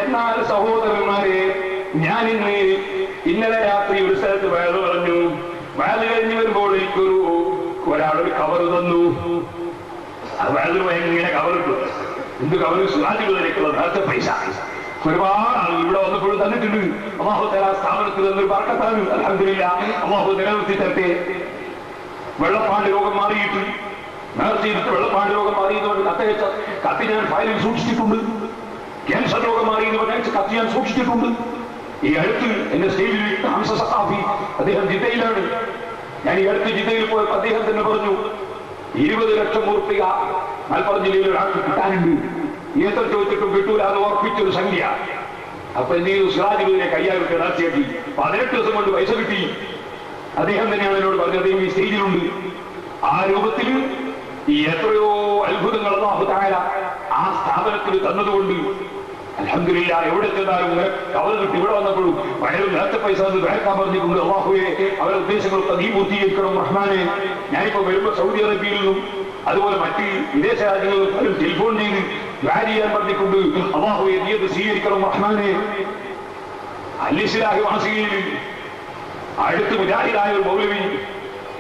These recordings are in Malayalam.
എന്നാൽ സഹോദരന്മാരെ, ഞാൻ ഇന്നലെ രാത്രി ഒരു സ്ഥലത്ത് വയറ് പറഞ്ഞു. വയറ് കഴിഞ്ഞ് വരുമ്പോൾ ഒരാളൊരു കവറ് തന്നു. അത് വയറ് എങ്ങനെ കവറിട്ടു? എന്ത് കവറ്? സുഖാദികളുള്ള നേരത്തെ പൈസ ഒരുപാട് ആളുകൾ ഇവിടെ വന്നപ്പോഴും തന്നിട്ടുണ്ട്. അല്ലാഹു തആല സ്ഥാപനത്തിൽ നിന്നൊരു ബർക്കത്താണ്. അൽഹംദുലില്ലാഹ്, അല്ലാഹു നിലനിർത്തി തരട്ടെ. വെള്ളപ്പാണ്ട് രോഗം മാറിയിട്ട് നേരത്തെ വെള്ളപ്പാണ്ട് രോഗം മാറിയെന്ന് പറഞ്ഞ് കത്തി ഞാൻ ഫയലിൽ സൂക്ഷിച്ചിട്ടുണ്ട്. ക്യാൻസർ രോഗം മാറിയെന്ന് പറഞ്ഞ കത്തി ഞാൻ സൂക്ഷിച്ചിട്ടുണ്ട്. ഈ അടുത്ത് എന്റെ സ്റ്റേജിൽ ഹംസ സഖാഫി, അദ്ദേഹം ജിദ്ദയിലാണ്. ഞാൻ ഈ അടുത്ത് ജിദ്ദയിൽ പോയപ്പോൾ അദ്ദേഹം തന്നെ പറഞ്ഞു 20 ലക്ഷം ഉറുപ്പിക മലപ്പുറം ജില്ലയിൽ ഒരാൾക്ക് കിട്ടാനുണ്ട്. എത്ര ചോദിച്ചിട്ടും കിട്ടൂല എന്ന് ഉറപ്പിച്ചൊരു സംഖ്യ. അപ്പൊ എന്ത് ചെയ്തു? സിറാജുലിനെ കയ്യാൽ നേർച്ചയാക്കി 18 ദിവസം കൊണ്ട് പൈസ കിട്ടി. അദ്ദേഹം തന്നെയാണ് എന്നോട് പറഞ്ഞത്. അദ്ദേഹം ഈ സ്റ്റേജിലുണ്ട്. ആ രൂപത്തിൽ ഈ എത്രയോ അത്ഭുതങ്ങൾ അല്ലാഹു തആല ആ സ്ഥാപനത്തിൽ തന്നതുകൊണ്ട് അൽഹംദുലില്ലാഹ് എവിടെ ചെന്നാലും കവർ കിട്ടി. ഇവിടെ വന്നപ്പോഴും പലരും നേരത്തെ പൈസ വേക്കാൻ പറഞ്ഞിട്ടുണ്ട്. അല്ലാഹുവേ, അവരുടെ ഉദ്ദേശങ്ങളൊക്കെ നീ പൂർത്തീകരിക്കണം റഹ്മാനെ. ഞാനിപ്പോ വരുമ്പോ സൗദി അറേബ്യയിൽ നിന്നും അതുപോലെ മറ്റ് വിദേശ രാജ്യങ്ങളിൽ പലരും ടെലിഫോൺ ചെയ്ത് ദുആ ചെയ്യാൻ പറഞ്ഞിട്ടുണ്ട്. അല്ലാഹുവേ, നീ അത് സ്വീകരിക്കണം റഹ്മാനെ. അൽ-ഇസ്ലാഹി മാസികയിൽ അടുത്ത് മുജാഹിദായ ഒരു മൗലവി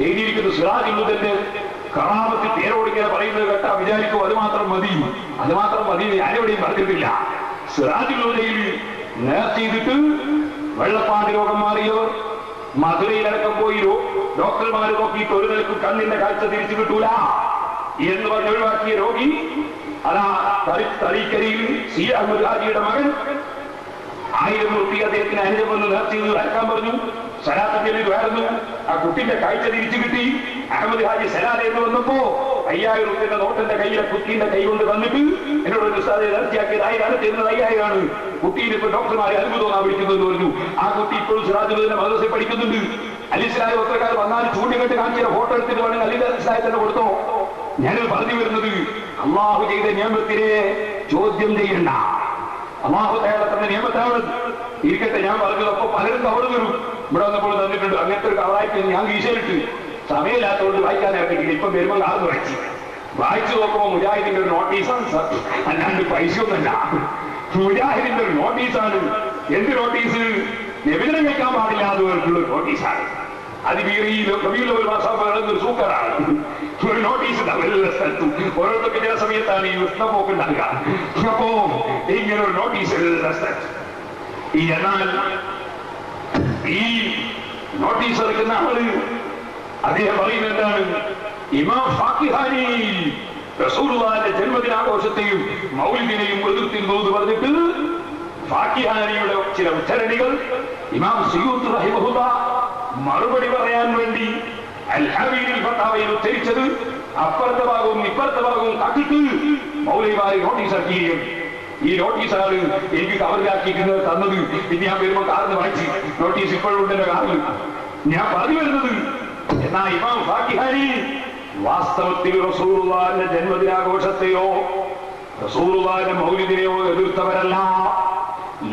എഴുതിയിരിക്കുന്ന സിറാജുൽ ഹുദന്റെ കറാമത്ത് പേരോട് ഇങ്ങനെ പറയുന്നത് കേട്ടാ വിചാരിക്കും അത് മാത്രം മതി, അത് മാത്രം മതി. ഞാനെവിടെയും പറഞ്ഞിട്ടില്ല. സിറാജുൽ ഹുദയിൽ നേർച്ച ചെയ്തിട്ട് വെള്ളപ്പാണ്ട് രോഗം മാറിയവർ മധുരയിലടക്കം പോയി ഡോക്ടർമാർ നോക്കിയിട്ട് ഒരു നിലക്കും കണ്ണിന്റെ കാഴ്ച തിരിച്ചു കിട്ടൂല എന്ന് പറഞ്ഞ് ഒഴിവാക്കിയ രോഗി അതാ തളീക്കരയിൽ സി അഹമ്മദ് ഹാജിയുടെ മകൻ 1000 ഉറുപ്പിക അദ്ദേഹത്തിന് അനുജമെന്ന് നേർച്ച ചെയ്ത് വരക്കാൻ പറഞ്ഞു. സലാത്തിൽ വേർന്നു. ആ കുട്ടിന്റെ കാഴ്ച തിരിച്ചു കിട്ടി. അഹമ്മദ് ഹാജി സലാദ് എന്ന് വന്നപ്പോ 5000 ഉറുപ്പിന്റെ നോട്ടിന്റെ കയ്യിലെ കുട്ടീന്റെ കൈ കൊണ്ട് തന്നിട്ട് എന്നോട് ഒരു ഉസ്താദെ നേർച്ചയാക്കിയത് 1000 തരുന്നത് 5000 കുട്ടീനെ ഇപ്പൊ ഡോക്ടർമാരെ അത്ഭുതമാണ് വിളിക്കുന്നതെന്ന് പറഞ്ഞു. ആ കുട്ടി ഇപ്പോഴും സിറാജുലിന്റെ മദ്രസയിൽ പഠിക്കുന്നുണ്ട്. അലിസ്ലായ പത്രക്കാർ വന്നാൽ ചൂണ്ടിക്കെട്ട് കാണിച്ച ഫോട്ടോ എടുത്തിട്ട് വേണമെങ്കിൽ അലിസ്ലായ തന്നെ കൊടുത്തോ. ഞാനത് പറഞ്ഞു വരുന്നത്, അള്ളാഹു ചെയ്ത നിയമത്തിനെ ചോദ്യം ചെയ്യണ്ട. അല്ലാഹു തആല തന്ന നിയമത്താണ് ഇരിക്കട്ടെ. ഞാൻ പറഞ്ഞത് അപ്പൊ പലരും കവർ വരും. ഇവിടെ വന്നപ്പോൾ തന്നിട്ടുണ്ട്. അങ്ങനത്തെ ഒരു കവറായിട്ട് ഞാൻ വീശലിട്ട് സമയമില്ലാത്തതുകൊണ്ട് വായിക്കാൻ ഇറങ്ങിയിട്ടില്ല. ഇപ്പം വരുമ്പോൾ കാർന്ന് വായിച്ചു നോക്കുമ്പോൾ മുജാഹിദിന്റെ ഒരു നോട്ടീസാണ് സാർ, അല്ലാണ്ട് പൈസയൊന്നല്ല. മുജാഹിദിന്റെ ഒരു നോട്ടീസാണ്. എന്ത് നോട്ടീസ്? നബിദിനം വെക്കാൻ പാടില്ലാത്തവർക്കുള്ള ഒരു നോട്ടീസാണ്. അത് ഒരു മാസം സൂക്കറാണ്. ഒരു നോട്ടീസ് എല്ലാ സ്ഥലത്തും ഓരോരുത്തർക്ക് ചില സമയത്താണ് ഈ ഉഷ്ണപ്പോക്ക് ഉണ്ടാകുക. അപ്പോ ഇങ്ങനെ ഒരു നോട്ടീസ് എല്ലാ സ്ഥലത്തും. എന്നാൽ ഈ നോട്ടീസ് ഇറക്കുന്ന ആള് അദ്ദേഹം പറയുന്നത് എന്താണ്? ഇമാം ഫാക്കിഹാനി റസൂലുള്ളാഹിന്റെ ജന്മദിനാഘോഷത്തെയും മൗലിദിനെയും എതിർത്തിരുന്നു എന്ന് പറഞ്ഞിട്ട് ഫാക്കിഹാനിയുടെ ചില ഉദ്ധരണികൾ ഇമാം സുയൂത്തി റഹിമഹുല്ലാഹ് മറുപടി പറയാൻ വേണ്ടി അൽ-ഹബീബിൽ ഫതാവയിൽ ഉദ്ധരിച്ചത് അപ്പുറത്തെ ഭാഗവും ഇപ്പുറത്തെ ഭാഗവും കാട്ടിട്ട് മൗലവിമാരെ നോട്ടീസ് ഇറക്കിയിരിക്കും. ഈ നോട്ടീസാണ് എനിക്ക് കവറിലാക്കിയിരിക്കുന്നത് തന്നത്. ഇനി ഞാൻ വരുമ്പോ കാർന്ന് വായിച്ച് നോട്ടീസ് ഇപ്പോഴും ഉണ്ടെന്റെ കാറിൽ ഞാൻ പറഞ്ഞു വരുന്നത്. എന്നാ ഇമാം ഫാക്കിഹാനി വാസ്തവത്തിൽ റസൂലുള്ളാഹിന്റെ ജന്മദിനാഘോഷത്തെയോ റസൂലുള്ളാഹിന്റെ മൗലിദിനെയോ എതിർത്തവരല്ല.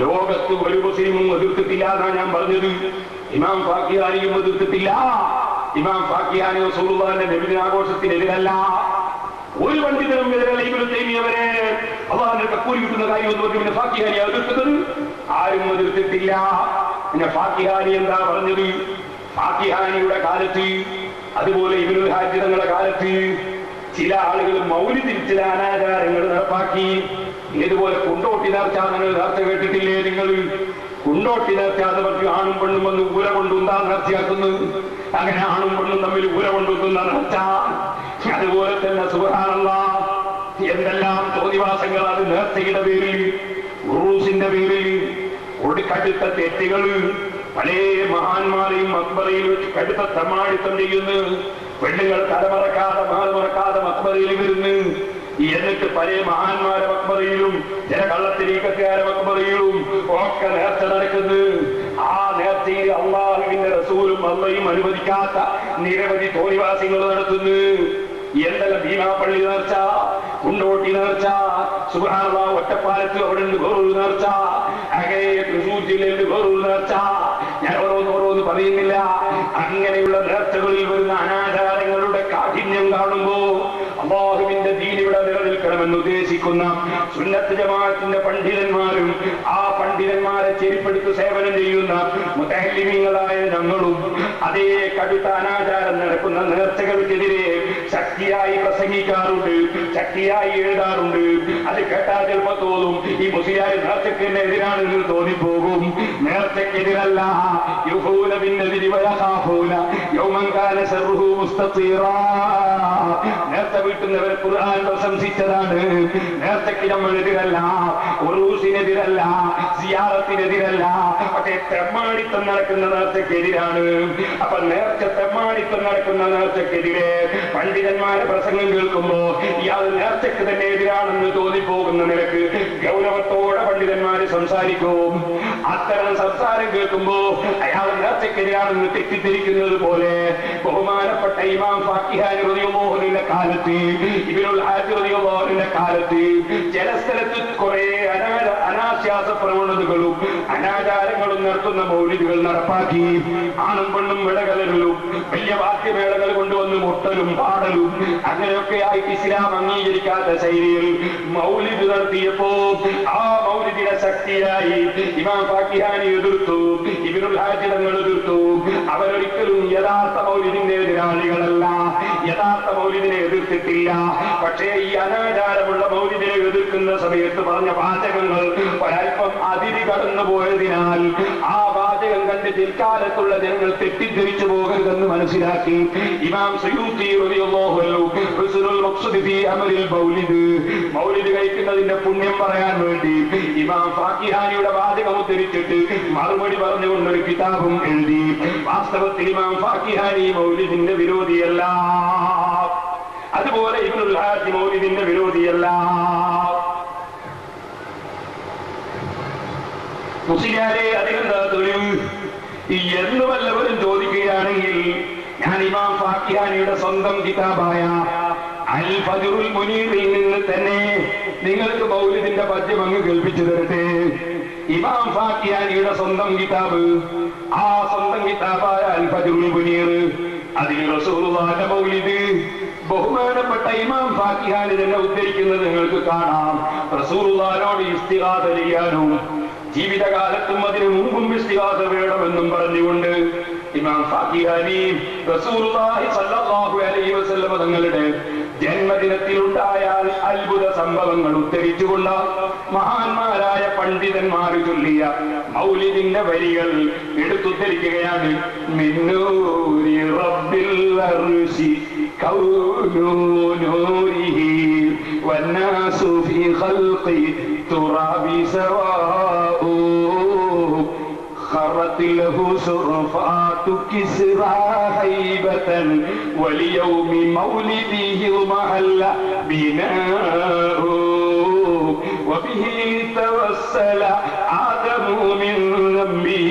ലോകത്ത് ഒരു മുസ്ലിമും എതിർത്തിട്ടില്ല എന്നാണ് ഞാൻ പറഞ്ഞത്. ഇമാം ഫാക്കിഹാനിയും എതിർത്തിട്ടില്ല. ഇമാം ഫാക്കിഹാനി റസൂലുള്ളാഹിന്റെ നബിദിനാഘോഷത്തിനെതിരല്ല. ഒരു പണ്ഡിതനും എതിരല്ല. ഇബ്നു തൈമിയ്യ വരെ അല്ലാഹുവിന്റെ കക്കൂലി കിട്ടുന്ന കാര്യം എന്ന് പറഞ്ഞ് പിന്നെ ഫാക്കിഹാനി എതിർക്കുന്നത് ആരും എതിർത്തിട്ടില്ല. പിന്നെ ഫാക്കിഹാനി എന്താ പറഞ്ഞത്? ഫാക്കിഹാനിയുടെ കാലത്ത് അതുപോലെ ഇബ്നുൽ ഹാജി തങ്ങളുടെ കാലത്ത് ചില ആളുകൾ മൗലിദിൽ ചില അനാചാരങ്ങൾ നടപ്പാക്കി. ഇതുപോലെ കുണ്ടോട്ടി നേർച്ച നിങ്ങൾ നേർച്ച കേട്ടിട്ടില്ലേ? നിങ്ങൾ കുണ്ടോട്ടി നേർച്ചാതെ പറഞ്ഞു ആണും പെണ്ണും വന്ന് ഊര കൊണ്ടുണ്ടാ നേർച്ചയാക്കുന്നത്. അങ്ങനെ ആണും പെണ്ണും തമ്മിൽ ഊര കൊണ്ടുന്ന നേർച്ച. അതുപോലെ തന്നെ സുബ്ഹാനല്ലാഹ് എന്തെല്ലാം തോന്നിവാസങ്ങൾ അത് നേർച്ചയുടെ പേരിൽ ഉറൂസിന്റെ പേരിൽ കടുത്ത തെറ്റുകൾ പല മഹാന്മാരെയും മക്ബറയിൽ വെച്ച് കടുത്ത തമാടിത്തം ചെയ്യുന്നു. പെണ്ണുങ്ങൾ തലമറക്കാതെ മറക്കാതെ മക്ബറയിൽ വരുന്നു. എന്നിട്ട് പല മഹാന്മാരെ മക്ബറയിലും ചില കള്ളത്തിരീക്കക്കാരെ മക്ബറയിലും ഒക്കെ നേർച്ച നടക്കുന്നു. ആ നേർച്ചയിൽ അള്ളാഹുവിന്റെ റസൂലും അള്ളയും അനുവദിക്കാത്ത നിരവധി തോന്നിവാസികൾ നടത്തുന്നു. എന്തെല്ലാം ഭീമാപ്പള്ളി നേർച്ച, കുണ്ടോട്ടി നേർച്ച, സുബ്ഹാനല്ലാഹ് ഒറ്റപ്പാലത്ത് അവിടെ വേറൊരു നേർച്ച, അങ്ങനെ തൃശൂർ ജില്ലയിൽ വേറൊരു നേർച്ച. ഞാൻ ഓരോന്ന് പറയുന്നില്ല. അങ്ങനെയുള്ള നേർച്ചകളിൽ വരുന്ന അനാചാരങ്ങളുടെ കാഠിന്യം കാണുമ്പോ അല്ലാഹുവിന്റെ ദീൻ ഇവിടെ നിലനിൽക്കണമെന്ന് ഉദ്ദേശിക്കുന്ന സുന്നത്ത് ജമാഅത്തിന്റെ പണ്ഡിതന്മാരും ആ പണ്ഡിതന്മാരെ ചെരിപ്പെടുത്ത് സേവനം ചെയ്യുന്ന മുതഅല്ലിമീങ്ങളായ ഞങ്ങളും അതേ കടുത്ത അനാചാരം നടക്കുന്ന നേർച്ചകൾക്കെതിരെ ശക്തിയായി പ്രസംഗിക്കാറുണ്ട്, ശക്തിയായി എഴുതാറുണ്ട്. അത് കേട്ടാൽ ചിലപ്പോ തോന്നും ഈ മുസ്ലിയാർ നേർച്ചയ്ക്ക് എതിരാണെന്ന് തോന്നിപ്പോകും. നേർച്ചയ്ക്കെതിരല്ല. യുഹൂന ബിന്നദിരി വയഖാഫൂന യൗമൻ കാന ശർറുഹു മുസ്തതീറാ. നേർച്ച വീട്ടുന്നവരെ ഖുർആൻ പ്രശംസിച്ചതാണ്. നേർച്ചയ്ക്ക് നമ്മൾ എതിരല്ല, ഉറൂസിനെതിരല്ല, സിയാറത്തിനെതിരല്ല. പക്ഷേ തെമ്മാടിത്തം നടക്കുന്ന നേർച്ചയ്ക്കെതിരാണ്. അപ്പൊ നേർച്ച തെമ്മാടിത്തം നടക്കുന്ന നേർച്ചയ്ക്കെതിരെ പണ്ഡിതന്മാരെ പ്രസംഗം കേൾക്കുമ്പോ ഇയാൾ നേർച്ചയ്ക്ക് തന്നെ എതിരാണെന്ന് തോന്നിപ്പോകുന്ന നിലക്ക് ഗൗരവത്തോടെ പണ്ഡിതന്മാര് സംസാരിക്കും. അത്തരം സംസാരം കേൾക്കുമ്പോ അയാൾ നേർച്ചയ്ക്കെതിരാണെന്ന് തെറ്റിദ്ധരിക്കുന്നത് പോലെ ബഹുമാനപ്പെട്ട ഇമാം ഫാക്കിഹാനി റളിയല്ലാഹുവിന്റെ കാലത്ത്, ഇബ്നുൽ ഹാജ് റളിയല്ലാഹുവിന്റെ കാലത്ത് ചില സ്ഥലത്ത് കുറെ അനാശാസ പ്രവണതകളും അനാചാരങ്ങളും നടത്തുന്ന മൗലിദുകൾ നടപ്പാക്കി. ആണും പെണ്ണും വിടകലരും വലിയ വാദ്യമേളകൾ കൊണ്ടുവന്ന് മുട്ടലും പാടലും അങ്ങനെയൊക്കെ ആയിട്ട് ഇസ്ലാം അംഗീകരിക്കാത്ത ശൈലിയിൽ മൗലിദ് നടത്തിയപ്പോ ആ മൗലിദിനെ ശക്തിയായി ഇമാം ഫാക്കിഹാനി എതിർത്തു, ഇബ്നുൽ ഹാജ് തങ്ങൾ എതിർത്തു. അവരൊരിക്കലും യഥാർത്ഥ മൗലിദിന്റെ എതിരാളികളല്ല, യഥാർത്ഥ മൗലിദിനെ എതിർത്തിട്ടില്ല. പക്ഷേ ഈ അനാചാരമുള്ള മൗലിദിനെ എതിർക്കുന്ന സമയത്ത് പറഞ്ഞ വാചകങ്ങൾ ഒരൽപ്പം അതിരി കടന്നു പോയതിനാൽ ആ വാചകം കണ്ട് പിൽക്കാലത്തുള്ള ജനങ്ങൾ തെറ്റിദ്ധരിച്ചു പോകരുതെന്ന് മനസ്സിലാക്കി ഇമാം സുയൂത്തി റളിയല്ലാഹു അൻഹു ഹുസ്നുൽ മഖ്സദ് ഫീ അമലിൽ മൗലിദ് കഴിക്കുന്നതിന്റെ പുണ്യം പറയാൻ വേണ്ടി ഇമാം ഫാക്കിഹാനിയുടെ വാചകം ഉദ്ധരിച്ചിട്ട് മറുപടി പറഞ്ഞുകൊണ്ടൊരു കിതാബും എഴുതി. വാസ്തവത്തിൽ ഇമാം ഫാക്കിഹാനി മൗലിദിന്റെ വിരോധിയല്ല, അതുപോലെ ഇബ്നുൽ ഹാജ് മൗലിദിന്റെ വിരോധിയല്ല. മുസ്ലിയാരെ അതിനെന്താ തൊഴിൽ എന്ന് വല്ലവരും ചോദിക്കുകയാണെങ്കിൽ ഞാൻ ഇമാം ഫാക്കിഹാനിയുടെ സ്വന്തം കിതാബായ അൽ ഫജ്റുൽ മുനീറിൽ നിന്ന് തന്നെ നിങ്ങൾക്ക് മൗലിദിന്റെ പദ്യം അങ്ങ് കേൾപ്പിച്ചു തരട്ടെ. ഇമാം ഫാക്കിഹാനിയുടെ സ്വന്തം കിതാബ്, ആ സ്വന്തം കിതാബായ അൽ ഫജ്റുൽ മുനീർ, അതിൽ റസൂലുള്ളാഹിന്റെ മൗലിദ് ബഹുമാനപ്പെട്ട ഇമാം ഫാക്കിഹാനി തന്നെ ഉദ്ധരിക്കുന്നത് നിങ്ങൾക്ക് കാണാം. റസൂലുള്ളാഹിനോട് ഇസ്തിഗാസ ചെയ്യാനും ജീവിതകാലത്തും അതിനു മുമ്പും ഇസ്തിഗാസ വേണമെന്നും പറഞ്ഞുകൊണ്ട് ഇമാം ഫാക്കിഹാനി റസൂലുള്ളാഹി സ്വല്ലല്ലാഹു അലൈഹി വസല്ലം തങ്ങളുടെ ജന്മദിനത്തിലുണ്ടായാൽ അത്ഭുത സംഭവങ്ങൾ ഉദ്ധരിച്ചുകൊണ്ട് മഹാന്മാരായ പണ്ഡിതന്മാർ ചൊല്ലിയ മൗലിദിന്റെ വരികൾ എടുത്തുദ്ധരിക്കുകയാണ്. മിന്നൂരി റബ്ബിൽ അർശി കൗനു നൂരിഹി വന്നാസു ഫീ ഖൽഖി തുറാബി സവാഉ خرت له شرفات كسرى هيبة وليوم مولده المحل بناء وبه توسل آدم من ذنبه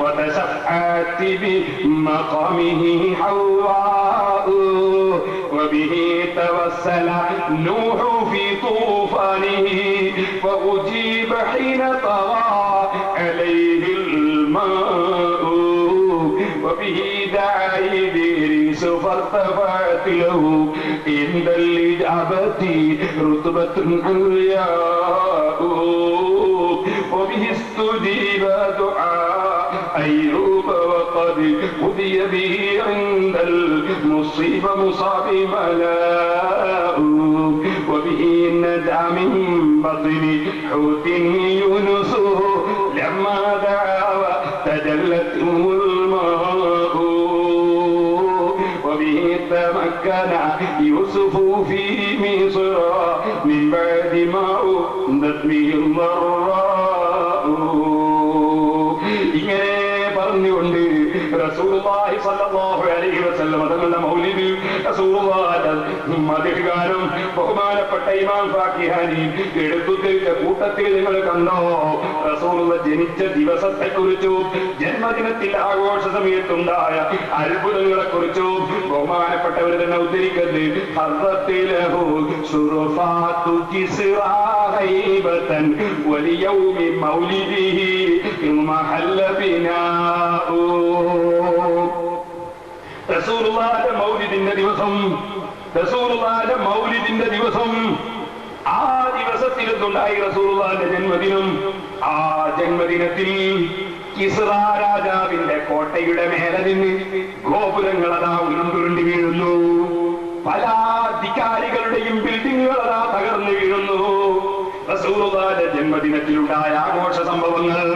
وتشفعت بمقامه حواء وبه توسل نوح في طوفانه فأجيب حين طغى عليه الماء وبه دعا إدريس فارتفعت له عند الإجابة رتبة علياء وبه استجيب دعاء أيوب وقد قضي به عند المصيبة مصاب بلاء وبه نجا من بطن حوت يونس لما دعا وتجلت الماء وبه تمكن يوسف في مصر من بعد ما أنزت به الضراء. ഇങ്ങനെ പറഞ്ഞുകൊണ്ട് റസൂലുള്ളാഹി സ്വല്ലല്ലാഹു അലൈഹി വസല്ലം തങ്ങളുടെ മൗലിദ് റസൂലുള്ളാഹിയുടെ മദ്ഹ് ഗാനം ബഹുമാനപ്പെട്ട ഇമാം ഫാക്കിഹാനി എടുത്തുദ്ധരിച്ച കൂട്ടത്തിൽ നിങ്ങൾ കണ്ടോ? റസൂലുള്ള ജനിച്ച ദിവസത്തെ കുറിച്ചും ജന്മദിനത്തിൽ ആഘോഷ സമയത്തുണ്ടായ അത്ഭുതങ്ങളെ കുറിച്ചും ബഹുമാനപ്പെട്ടവർ തന്നെ ഉദ്ധരിക്കുന്നത്. ഹർറത്തിലഹു ശുറഫാതു കിസ്റാ ഹൈബതൻ വലിയൗമി മൗലിദിഹി മഹല്ല ബിനാഉ. റസൂലുള്ളാഹിന്റെ മൗലിദിന്റെ ദിവസം, റസൂലുള്ളാഹിന്റെ മൗലിദിന്റെ ദിവസം, ആ ദിവസത്തിലെത്തുണ്ടായി റസൂലുള്ളാഹിന്റെ ജന്മദിനം. ആ ജന്മദിനത്തിൽ കിസ്റ രാജാവിന്റെ കോട്ടയുടെ മേലെ നിന്ന് ഗോപുരങ്ങളതാ ഉരുണ്ടുരുണ്ടി വീഴുന്നു. പല അധികാരികളുടെയും ബിൽഡിങ്ങുകളതാ തകർന്നു വീഴുന്നു. റസൂലുള്ളാഹിന്റെ ജന്മദിനത്തിലുണ്ടായ ആഘോഷ സംഭവങ്ങൾ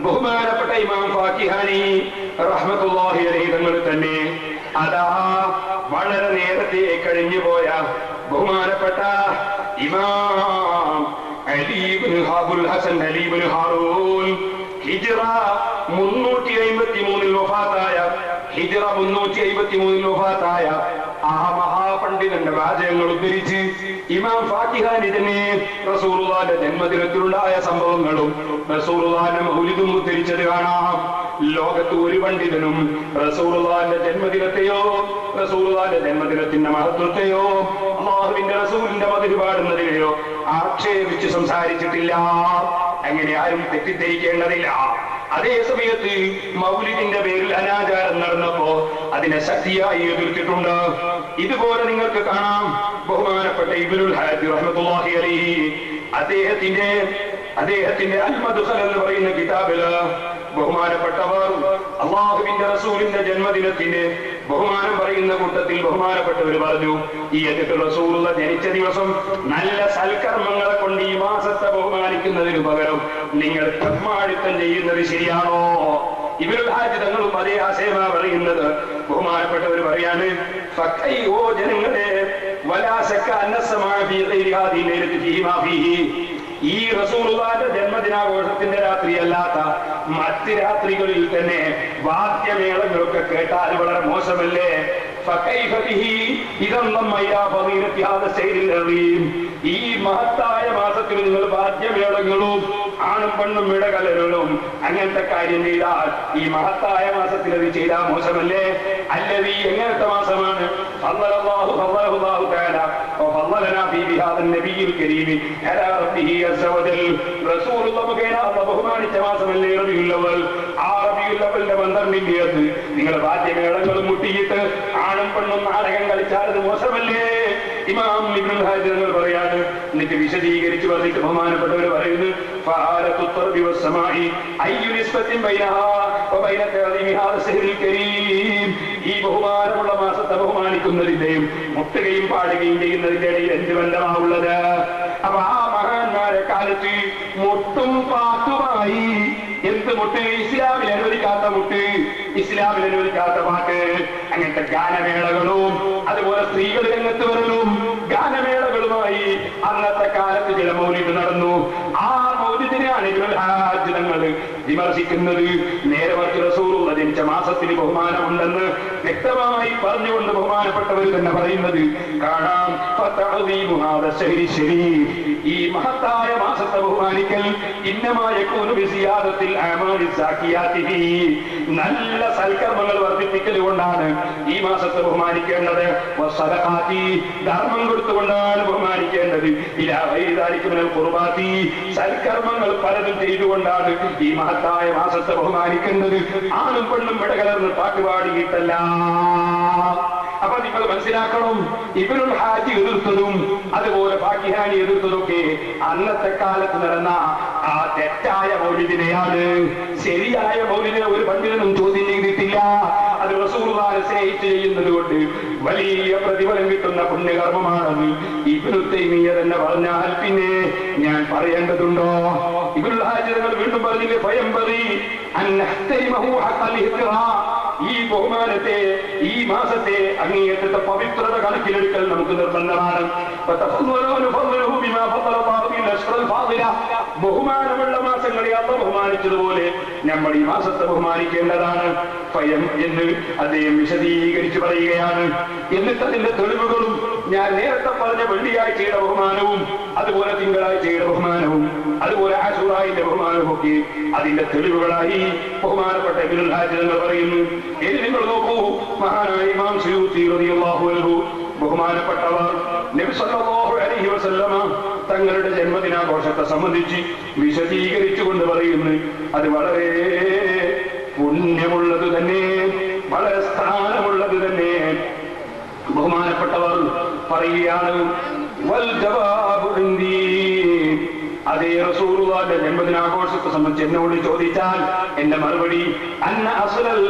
ബഹുമാനപ്പെട്ട ഇമാം ഫാക്കിഹാനി റഹ്മത്തുള്ളാഹി അലൈഹി തങ്ങൾ തന്നെ അതാ വളരെ നേരത്തെ കഴിഞ്ഞുപോയ ബഹുമാനപ്പെട്ട ഇമാം അലി ഇബ്നു അബുൽ ഹസൻ അലി ഇബ്നു ഹാറൂൻ ഹിജ്റ 353 വഫാത്തായ ആ മഹാപണ്ഡിതന്റെ വാചകങ്ങൾ ഉദ്ധരിച്ച് ഇമാം ഫാക്കിഹാനി തന്നെ റസൂലുള്ളാഹിന്റെ ജന്മദിനത്തിലുണ്ടായ സംഭവങ്ങളും റസൂലുള്ളാഹിന്റെ മൗലിദും ഉദ്ധരിച്ചത് കാണാം. ലോകത്ത് ഒരു പണ്ഡിതനും റസൂലുള്ളാഹിന്റെ ജന്മദിനത്തെയോ റസൂലുള്ളാഹിന്റെ ജന്മദിനത്തിന്റെ മഹത്വത്തെയോ അല്ലാഹുവിന്റെ റസൂലിന്റെ മദ്ഹ് പാടുന്നതിനെയോ ആക്ഷേപിച്ച് സംസാരിച്ചിട്ടില്ല. അങ്ങനെ ആരും തെറ്റിദ്ധരിക്കേണ്ടതില്ല. അതേ സമയത്ത് മൗലിദിന്റെ പേരിൽ അനാചാരം നടന്നപ്പോ അതിനെ ശക്തിയായി എതിർത്തിട്ടുണ്ട്. ഇതുപോലെ നിങ്ങൾക്ക് കാണാം ബഹുമാനപ്പെട്ട ഇബ്നുൽ ഹാജി റഹ്മത്തുള്ളാഹി അലൈഹി അദ്ദേഹത്തിന്റെ അൽ മദ്ഖൽ എന്ന് പറയുന്ന കിതാബില് ബഹുമാനപ്പെട്ടവർ അല്ലാഹുവിന്റെ റസൂലിന്റെ ജന്മദിനത്തിന് ബഹുമാനം പറയുന്ന കൂട്ടത്തിൽ ബഹുമാനപ്പെട്ടവർ പറഞ്ഞു, ഈ റസൂലുള്ള ജനിച്ച ദിവസം നല്ല സൽക്കർമ്മങ്ങളെ കൊണ്ട് ഈ മാസത്തെ ബഹുമാനിക്കുന്നതിന് പകരം നിങ്ങൾ തെമ്മാടിത്തം ചെയ്യുന്നത് ശരിയാണോ? ഇബ്നുൽ ഹാജി തങ്ങളും അതേ ആശയമാ പറയുന്നത്. ബഹുമാനപ്പെട്ടവർ പറയാണ്, ഓ ജനങ്ങളെ, ഈ റസൂലുള്ളാഹിന്റെ ജന്മദിനാഘോഷത്തിന്റെ രാത്രിയല്ലാത്ത മറ്റ് രാത്രികളിൽ തന്നെ വാദ്യമേളങ്ങളൊക്കെ കേട്ടാൽ വളരെ മോശമല്ലേ? ഈ മഹത്തായ മാസത്തിൽ നിങ്ങൾ വാദ്യമേളങ്ങളും ആണും പെണ്ണും ഇടകലകളും അങ്ങനത്തെ കാര്യം ചെയ്താൽ ഈ മഹത്തായ മാസത്തിൽ അത് ചെയ്താൽ മോശമല്ലേ? അല്ലത് എങ്ങനത്തെ മാസമാണ്? ബഹുമാനിച്ച മാസമല്ലേ റബീഉൽ അവ്വൽ? ആ റബീഉൽ അവ്വലിന്റെ 12 നിങ്ങൾ വാദ്യമേളങ്ങളും മുട്ടിയിട്ട് ആണും പെണ്ണും നാടകം കളിച്ചാൽ അത് മോശമല്ലേ? ഇമാം ഇബ്നുൽ ഹാജി തങ്ങൾ പറയാണ്. എന്നിട്ട് വിശദീകരിച്ച് പറഞ്ഞിട്ട് ബഹുമാനപ്പെട്ടവർ പറയുന്നു, ഈ ബഹുമാനമുള്ള മാസത്തെ ബഹുമാനിക്കുന്നതിന്റെയും മുട്ടുകയും പാടുകയും ചെയ്യുന്നതിന്റെ ഇടയിൽ എന്ത് ബന്ധമാണുള്ളത്? അപ്പൊ ആ മഹാന്മാരെ കാലത്ത് മുട്ടും പാട്ടുമായി എന്ത് മുട്ട്? ഇസ്ലാമിൽ അനുവദിക്കാത്ത മുട്ട്, ഇസ്ലാമിൽ അനുവദിക്കാത്ത പാട്ട്, അങ്ങനത്തെ ഗാനമേളകളും അതുപോലെ സ്ത്രീകൾ രംഗത്ത് വരലും ഗാനമേളകളുമായി അന്നത്തെ കാലത്ത് ചില മൗലിദ് നടന്നു. ആ മൗലിദിനെയാണ് ഇബ്നുൽ ഹാജി തങ്ങൾ വിമർശിക്കുന്നത്. നേരെ മറിച്ച് റസൂലുള്ള ജനിച്ച മാസത്തിന് ബഹുമാനമുണ്ടെന്ന് വ്യക്തമായി പറഞ്ഞുകൊണ്ട് ബഹുമാനപ്പെട്ടവർ തന്നെ പറയുന്നത് കാണാം. ഈ മഹത്തായ മാസത്തെ ബഹുമാനിക്കൽ നല്ല സൽക്കർമ്മങ്ങൾ വർദ്ധിപ്പിക്കൽ കൊണ്ടാണ് ഈ മാസത്തെ ബഹുമാനിക്കേണ്ടത്. ധർമ്മം കൊടുത്തുകൊണ്ടാണ് ബഹുമാനിക്കേണ്ടത്. സൽക്കർമ്മങ്ങൾ പലതും ചെയ്തുകൊണ്ടാണ് ഈ മഹത്തായ മാസത്തെ ബഹുമാനിക്കേണ്ടത്. ആണും പെണ്ണും ഇടകലർന്ന് പാട്ടുപാടിയിട്ടല്ല. അപ്പൊ നിങ്ങൾ മനസ്സിലാക്കണം, ഇബ്നുൽ ഹാജി എതിർത്തതും അതുപോലെ ഫാക്കിഹാനി എതിർത്തതൊക്കെ അന്നത്തെ കാലത്ത് നടന്ന ആ തെറ്റായ മൗലിദിനെയാണ്. ശരിയായ മൗലിദിനെ ഒരു പണ്ഡിതനും ചോദ്യം ചെയ്തിട്ടില്ല. അത് റസൂലുള്ളാഹിനെ സ്നേഹിച്ച് ചെയ്യുന്നത് കൊണ്ട് വലിയ പ്രതിഫലം കിട്ടുന്ന പുണ്യകർമ്മമാണെന്ന് ഇബ്നു തൈമിയ്യ തന്നെ പറഞ്ഞാൽ പിന്നെ ഞാൻ പറയേണ്ടതുണ്ടോ? ഇബ്നുൽ ഹാജി തങ്ങൾ വീണ്ടും പറഞ്ഞില്ലേ, ഫയംബഗി അൻ നഹ്തരിമഹു ഹഖൽ ഇഹ്തിറാ. ഈ ബഹുമാനത്തെ, ഈ മാസത്തെ അങ്ങേയറ്റത്തെ പവിത്രത കണക്കിലെടുക്കൽ നമുക്ക് നിർബന്ധമാണ്. ബഹുമാനമുള്ള മാസങ്ങളെ അല്ല ബഹുമാനിച്ചതുപോലെ നമ്മൾ ഈ മാസത്തെ ബഹുമാനിക്കേണ്ടതാണ്. ഫയം എന്ന് അദ്ദേഹം വിശദീകരിച്ച് പറയുകയാണ്. എന്നിട്ട് അതിന്റെ തെളിവുകളും ഞാൻ നേരത്തെ പറഞ്ഞ വെള്ളിയാഴ്ചയുടെ ബഹുമാനവും അതുപോലെ തിങ്കളാഴ്ചയുടെ ബഹുമാനവും അതുപോലെ ആശൂറായിന്റെ ബഹുമാനവും ഒക്കെ അതിന്റെ തെളിവുകളായി ബഹുമാനപ്പെട്ട ഇബ്നുൽ ഹാജി തങ്ങൾ പറയുന്നു. ഇനി നിങ്ങൾ നോക്കൂ, മഹാനായ ഇമാം സുയൂത്തി റളിയല്ലാഹു അൻഹു ബഹുമാനപ്പെട്ടവർ നബി സല്ലല്ലാഹു അലൈഹി വസല്ലമ തങ്ങളുടെ ജന്മദിനാഘോഷത്തെ സംബന്ധിച്ച് വിശദീകരിച്ചുകൊണ്ട് പറയുന്നു, അത് വളരെ പുണ്യമുള്ളത് തന്നെ, വളരെ സ്ഥാനമുള്ളത് തന്നെ. ബഹുമാനപ്പെട്ടവർ പറയുകയാണ്, വൽ ജവാബു ഇൻദി, അതേ റസൂലുള്ളാഹിന്റെ ജന്മദിനാഘോഷത്തെ സംബന്ധിച്ച് എന്നോട് ചോദിച്ചാൽ എന്റെ മറുപടി അന്ന അസ്ലൽ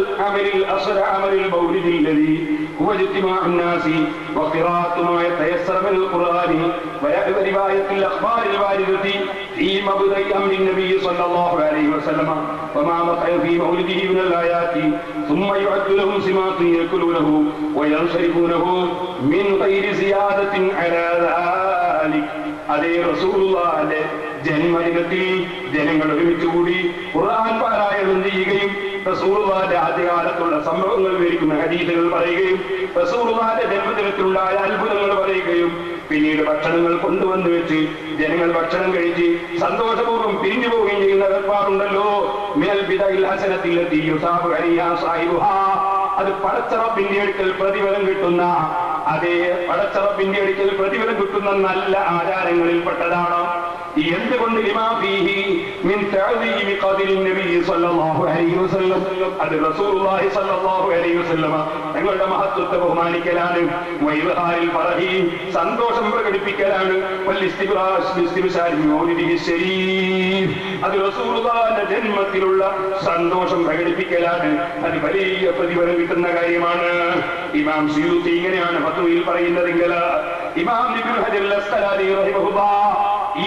അമലിൽ മൗലിദിൽ ലദി ഹുവ ഇജ്തിമാഉൻ നാസി വഖിറാഅത്തു മാ യതയസ്സറ മിനൽ ഖുർആനി വരിവായത്തുൽ അഖ്ബാരിൽ വാരിദതി ഫീ മബ്ദഇ അംരി നബി സ്വല്ലല്ലാഹു അലൈഹി വസല്ലം വമാ ബഖയ ഫീ മൗലിദിഹി മിനൽ ആയാതി ثم يعد لهم سمات يأكلونه وينصرفونه من غير زيادة على ذلك. അതേ റസൂലുള്ളാഹിന്റെ ജന്മദിനത്തിൽ ജനങ്ങൾ ഒരുമിച്ചുകൂടി ഖുർആൻ പാരായണം ചെയ്യുകയും റസൂലുള്ളാഹിന്റെ ആദ്യകാലത്തുള്ള സംഭവങ്ങൾ വിവരിക്കുന്ന ഹദീസുകൾ പറയുകയും റസൂലുള്ളാഹിന്റെ ജന്മദിനത്തിലുണ്ടായ അത്ഭുതങ്ങൾ പറയുകയും പിന്നീട് ഭക്ഷണങ്ങൾ കൊണ്ടുവന്ന് വെച്ച് ജനങ്ങൾ ഭക്ഷണം കഴിച്ച് സന്തോഷപൂർവ്വം പിരിഞ്ഞു പോവുകയും ചെയ്യുന്ന ഏർപ്പാടുണ്ടല്ലോ. മിനൽ ബിദഇൽ ഹസനത്തില്ലത്തി യുസാബു അലൈഹാ സാഹിബുഹാ. അത് പടച്ചറബിന്റെ അടുക്കൽ പ്രതിഫലം കിട്ടുന്ന അതേ പടച്ചറബിന്റെ അടുക്കൽ പ്രതിഫലം കിട്ടുന്ന നല്ല ആചാരങ്ങളിൽപ്പെട്ടതാണ്. എന്തുകൊണ്ട് അത് റസൂലുള്ളാഹി സ്വല്ലല്ലാഹു അലൈഹി വസല്ലം തങ്ങളുടെ മഹത്വത്തെ ബഹുമാനിക്കലാണ്. സന്തോഷം പ്രകടിപ്പിക്കലാണ്. അത് റസൂലുള്ളാഹിന്റെ ജന്മത്തിലുള്ള സന്തോഷം പ്രകടിപ്പിക്കലാണ്. അത് വലിയ പ്രതിഫലം കിട്ടുന്ന കാര്യമാണ്. ഇമാം സുയൂത്തി ഇങ്ങനെയാണ് ഫത്വയിൽ പറയുന്നതെങ്കിൽ ഇമാം ഇബ്നു ഹജർ അൽ അസ്ഖലാനി റഹിമഹുല്ലാഹ്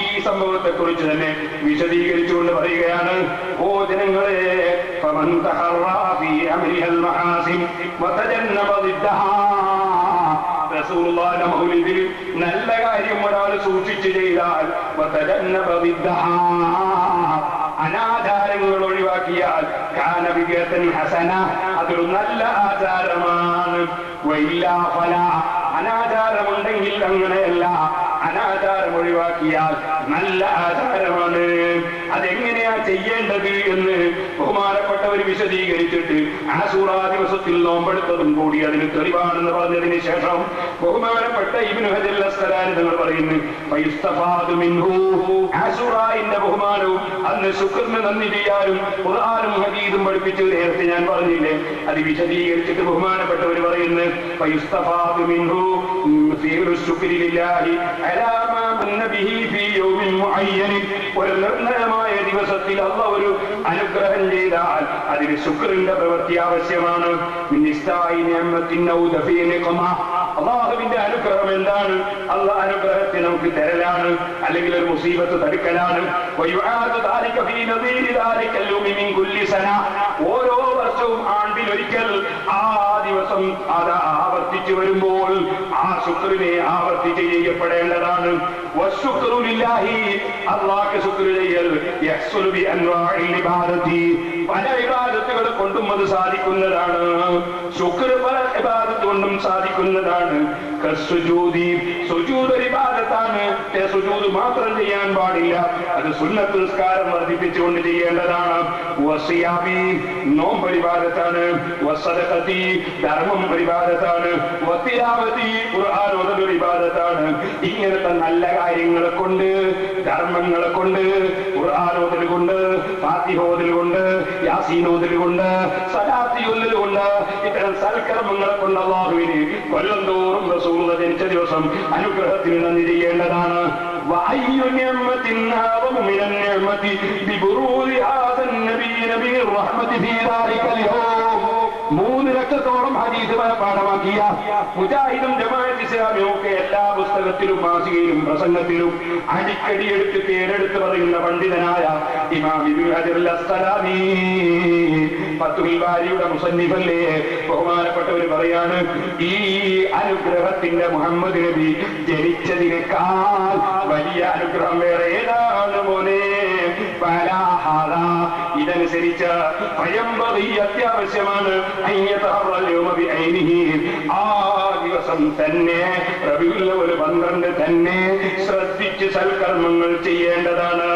ഈ സംഭവത്തെ കുറിച്ച് തന്നെ വിശദീകരിച്ചുകൊണ്ട് പറയുകയാണ്, ഓ ജനങ്ങളെ, ഫമൻ തഹറാ ഫീ അംരിൽ മഹാസിൻ വതജന്നബ ദിദ്ദഹാ. റസൂലുള്ളാഹിന്റെ മൗലിദിൽ നല്ല കാര്യം ഒരാൾ സൂക്ഷിച്ചു ചെയ്താൽ വതജന്നബ ദിദ്ദഹാ, അനാചാരങ്ങൾ ഒഴിവാക്കിയാൽ കാന ബിദഅത്തൻ ഹസന, അതൊരു നല്ല ആചാരമാണ്. വഇല്ലാ ഫലാ, അനാചാരമുണ്ടെങ്കിൽ അങ്ങനെയല്ല, അനാചാരം ഒഴിവാക്കിയാൽ നല്ല ആചാരമാണ്. അതെങ്ങനെയാ ചെയ്യേണ്ടത് എന്ന് ബഹുമാനപ്പെട്ടവർ വിശദീകരിച്ചിട്ട് ആശൂറാ ദിവസത്തിൽ നോമ്പെടുത്തതും കൂടി അതിന് തെളിവാണെന്ന് പറഞ്ഞതിന് ശേഷം ബഹുമാനപ്പെട്ട ഇബ്നു ഹജർ അൽ അസ്ഖലാനി തങ്ങൾ പറയുന്നു, ഫയസ്തഫാദു മിൻഹു, ആശൂറായിന്റെ ബഹുമാനവും അന്ന് ശുക്രിന് നന്ദി ചെയ്യാനും ഖുർആനും ഹദീസും പഠിപ്പിച്ചു നേരത്തെ ഞാൻ പറഞ്ഞില്ലേ, അത് വിശദീകരിച്ചിട്ട് ബഹുമാനപ്പെട്ടവർ പറയുന്നു, ഫയസ്തഫാദു മിൻഹു ഫീറു ശുക്രി ലില്ലാഹി അലാ മാ മന്ന ബിഹി ഫീ യൗമിൻ മുഅയ്യൻ. ഒരു നിർണയമായ ദിവസത്തിൽ അല്ലാഹു ഒരു അനുഗ്രഹം ചെയ്താൽ അതിന് ശുക്രിന്റെ പ്രവൃത്തി ആവശ്യമാണ്. അല്ലാഹുവിന്റെ അനുഗ്രഹം എന്താണ്? അല്ലാഹു അനുഗ്രഹത്തെ നമുക്ക് തരലാണ്, അല്ലെങ്കിൽ ഒരു മുസീബത്ത് തടുക്കലാണ്. ഓരോ വർഷവും ആണ്ടിലൊരിക്കൽ ആ ദിവസം അത് ആവർത്തിച്ചു വരുമ്പോൾ ആ ശുക്രിനെ ആവർത്തിച്ച് ചെയ്യപ്പെടേണ്ടതാണ്. അല്ലാഹുവിന് ശുക്ർ ചെയ്യൽ പല ഇബാദത്തുകൾ കൊണ്ടും അത് സാധിക്കുന്നതാണ്. ശുക്ർ പല ഇബാദത്ത് കൊണ്ടും സാധിക്കുന്നതാണ്. സുജൂദ് ഒരു ഇബാദത്താണ്. സുജൂദ് മാത്രം ചെയ്യാൻ പാടില്ല, അത് സുന്നത്ത് നിസ്കാരം വർദ്ധിപ്പിച്ചുകൊണ്ട് ചെയ്യേണ്ടതാണ്. വസിയാബി നോമ്പ് ഇബാദത്താണ്. വസദഖതി ധർമ്മം ഇബാദത്താണ്. വതിലാവതി ഖുർആൻ ഓതൽ ഇബാദത്താണ്. ഇങ്ങനത്തെ നല്ല കാര്യങ്ങളെ കൊണ്ട്, ധർമ്മങ്ങളെ കൊണ്ട്, ഖുർആൻ ഓതൽ കൊണ്ട്, ഫാത്തിഹ ഓതൽ കൊണ്ട്, യാസീൻ ഓതൽ കൊണ്ട്, സലാത്ത് ചൊല്ലൽ കൊണ്ട്, ഇത്തരം സൽക്കർമ്മങ്ങളെ കൊണ്ട് അല്ലാഹുവിന് കൊല്ലം തോറും റസൂലുള്ളാഹി ജനിച്ച ദിവസം അനുഗ്രഹത്തിന് നന്ദി ചെയ്യേണ്ടതാണ്. മൂന്ന് ലക്ഷത്തോളം ഹദീസ് പാഠമാക്കിയ മുജാഹിദും ജമാഅത്ത് ഇസ്ലാമിയും ഒക്കെ എല്ലാ പുസ്തകത്തിലും മാസികയിലും പ്രസംഗത്തിലും അടിക്കടി എടുത്ത് പേരെടുത്ത് പറയുന്ന പണ്ഡിതനായ ഇമാം ഇബ്നു ഹജർ അൽ അസ്ഖലാനി ഫത്ഹുൽ ബാരിയുടെ മുസന്നിഫല്ലേ, ബഹുമാനപ്പെട്ടവർ പറയാണ്, ഈ അനുഗ്രഹത്തിന്റെ മുഹമ്മദ് നബി ജനിച്ചതിനേക്കാൾ വലിയ അനുഗ്രഹം വേറെ ഏതാണ് മോനെ? ഇതനുസരിച്ച് അത്യാവശ്യമാണ് ആ ദിവസം തന്നെ റബീഉൽ അവ്വൽ 12 തന്നെ ശ്രദ്ധിച്ച് സൽക്കർമ്മങ്ങൾ ചെയ്യേണ്ടതാണ്.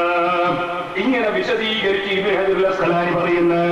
ഇങ്ങനെ വിശദീകരിച്ച് ഇബ്നു ഹജർ അൽ അസ്ഖലാനി പറയുന്നു.